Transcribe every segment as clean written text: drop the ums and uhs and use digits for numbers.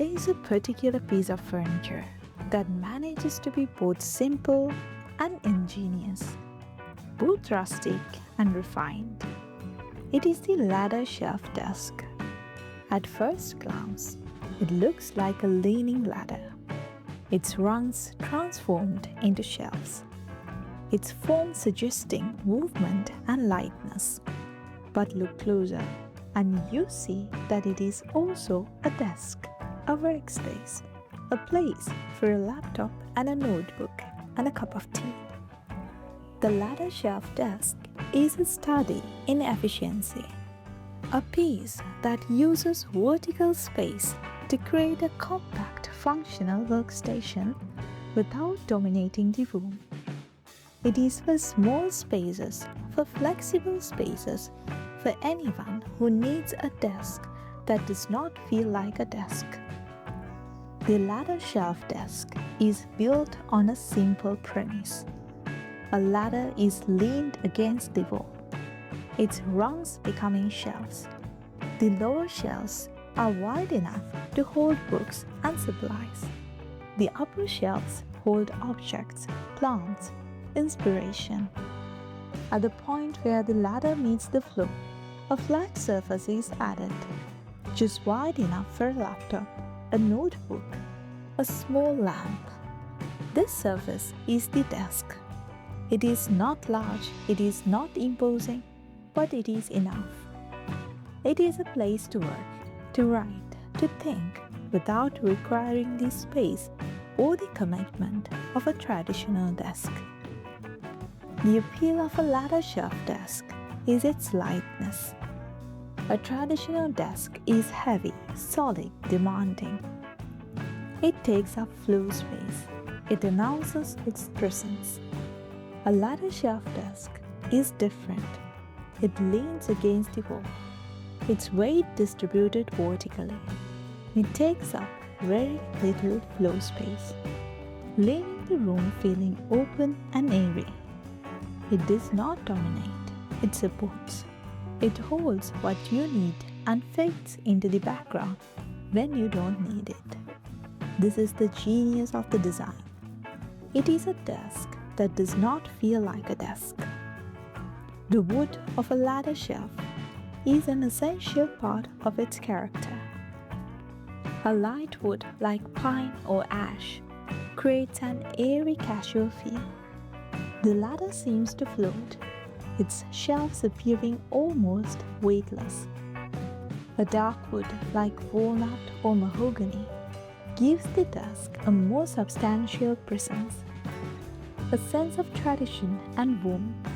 There is a particular piece of furniture that manages to be both simple and ingenious, both rustic and refined. It is the ladder shelf desk. At first glance, it looks like a leaning ladder, its rungs transformed into shelves, its form suggesting movement and lightness. But look closer, and you see that it is also a desk, a workspace, a place for a laptop and a notebook and a cup of tea. The ladder shelf desk is a study in efficiency, a piece that uses vertical space to create a compact, functional workstation without dominating the room. It is for small spaces, for flexible spaces, for anyone who needs a desk that does not feel like a desk. The ladder shelf desk is built on a simple premise. A ladder is leaned against the wall, its rungs becoming shelves. The lower shelves are wide enough to hold books and supplies. The upper shelves hold objects, plants, inspiration. At the point where the ladder meets the floor, a flat surface is added, just wide enough for a laptop, a notebook, a small lamp. This surface is the desk. It is not large, it is not imposing, but it is enough. It is a place to work, to write, to think, without requiring the space or the commitment of a traditional desk. The appeal of a ladder shelf desk is its lightness. A traditional desk is heavy, solid, demanding. It takes up floor space. It announces its presence. A ladder shelf desk is different. It leans against the wall, its weight distributed vertically. It takes up very little floor space, leaving the room feeling open and airy. It does not dominate, it supports. It holds what you need and fades into the background when you don't need it. This is the genius of the design. It is a desk that does not feel like a desk. The wood of a ladder shelf is an essential part of its character. A light wood like pine or ash creates an airy casual feel. The ladder seems to float, its shelves appearing almost weightless. A dark wood like walnut or mahogany gives the desk a more substantial presence, a sense of tradition and warmth.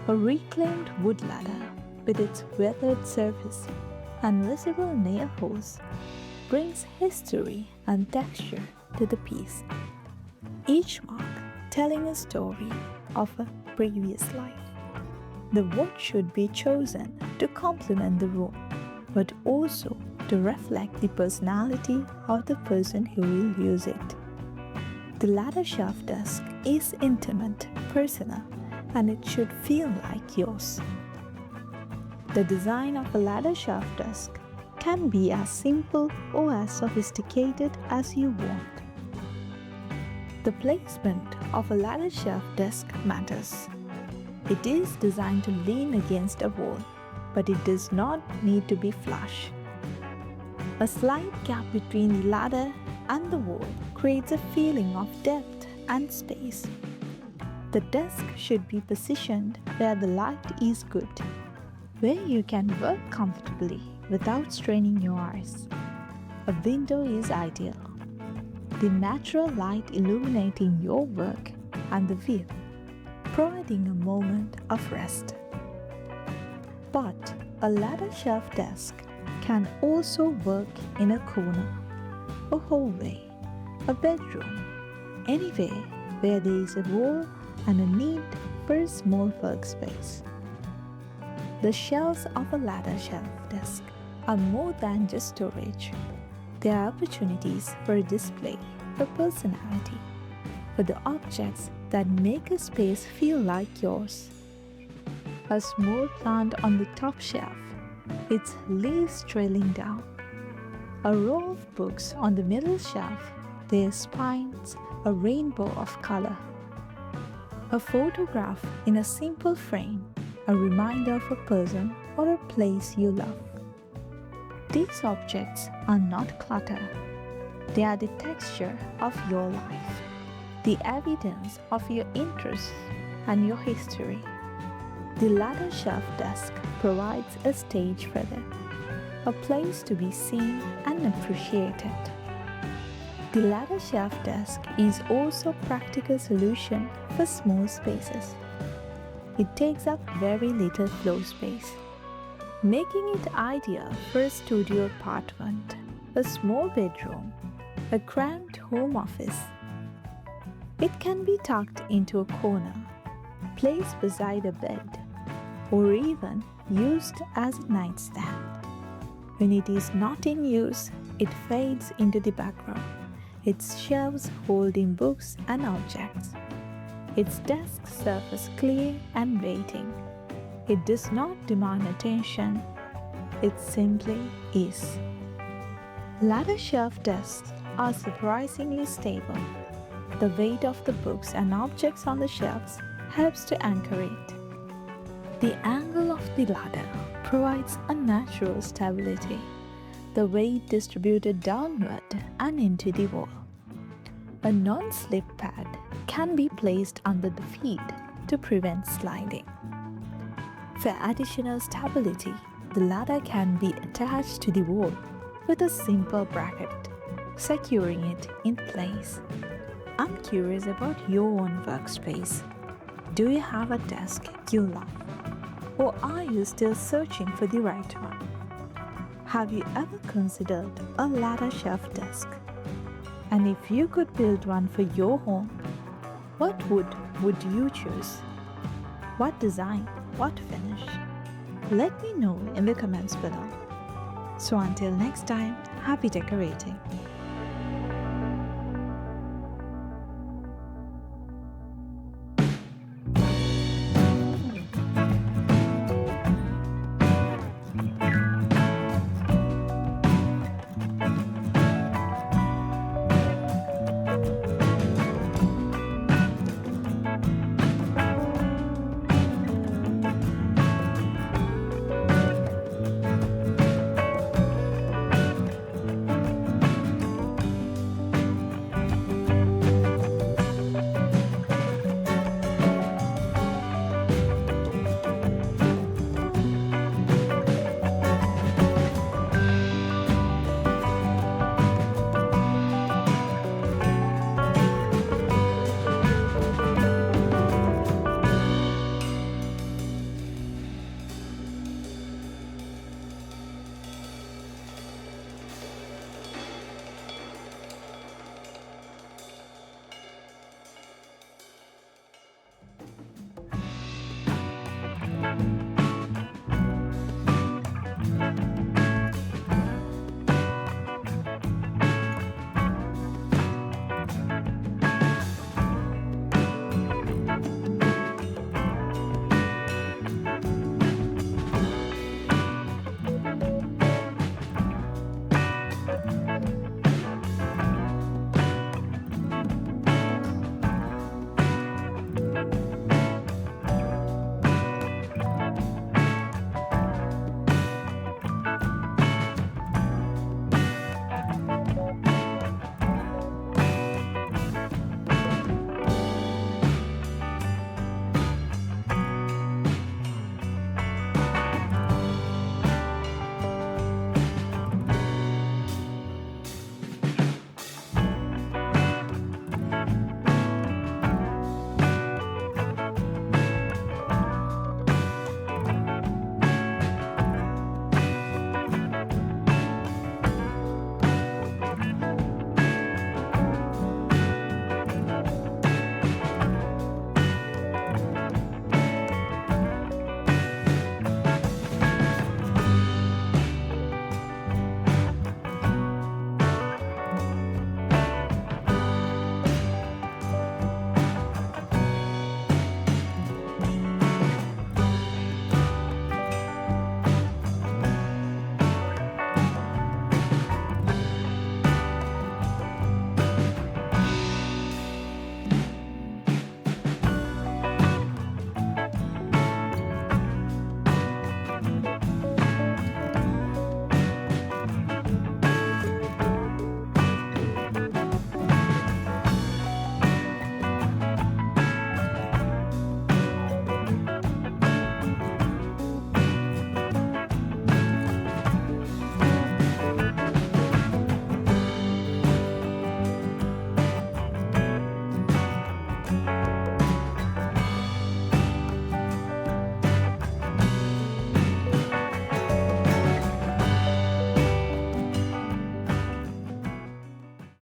A reclaimed wood ladder with its weathered surface and visible nail holes brings history and texture to the piece, each mark telling a story of a previous life. The wood should be chosen to complement the room, but also to reflect the personality of the person who will use it. The ladder shelf desk is intimate, personal, and it should feel like yours. The design of a ladder shelf desk can be as simple or as sophisticated as you want. The placement of a ladder shelf desk matters. It is designed to lean against a wall, but it does not need to be flush. A slight gap between the ladder and the wall creates a feeling of depth and space. The desk should be positioned where the light is good, where you can work comfortably without straining your eyes. A window is ideal. The natural light illuminating your work and the view, providing a moment of rest. But a ladder shelf desk can also work in a corner, a hallway, a bedroom, anywhere where there is a wall and a need for a small workspace. The shelves of a ladder shelf desk are more than just storage. They are opportunities for display, for personality, for the objects that make a space feel like yours. A small plant on the top shelf, its leaves trailing down. A row of books on the middle shelf, their spines a rainbow of color. A photograph in a simple frame, a reminder of a person or a place you love. These objects are not clutter. They are the texture of your life, the evidence of your interests and your history. The ladder shelf desk provides a stage for them, a place to be seen and appreciated. The ladder shelf desk is also a practical solution for small spaces. It takes up very little floor space, making it ideal for a studio apartment, a small bedroom, a cramped home office. It can be tucked into a corner, placed beside a bed, or even used as a nightstand. When it is not in use, it fades into the background, its shelves holding books and objects. Its desk surface clear and waiting. It does not demand attention, it simply is. Ladder shelf desks are surprisingly stable. The weight of the books and objects on the shelves helps to anchor it. The angle of the ladder provides a natural stability, the weight distributed downward and into the wall. A non-slip pad can be placed under the feet to prevent sliding. For additional stability, the ladder can be attached to the wall with a simple bracket, securing it in place. I'm curious about your own workspace. Do you have a desk you love? Or are you still searching for the right one? Have you ever considered a ladder shelf desk? And if you could build one for your home, what would you choose? What design? What finish? Let me know in the comments below. So until next time, happy decorating.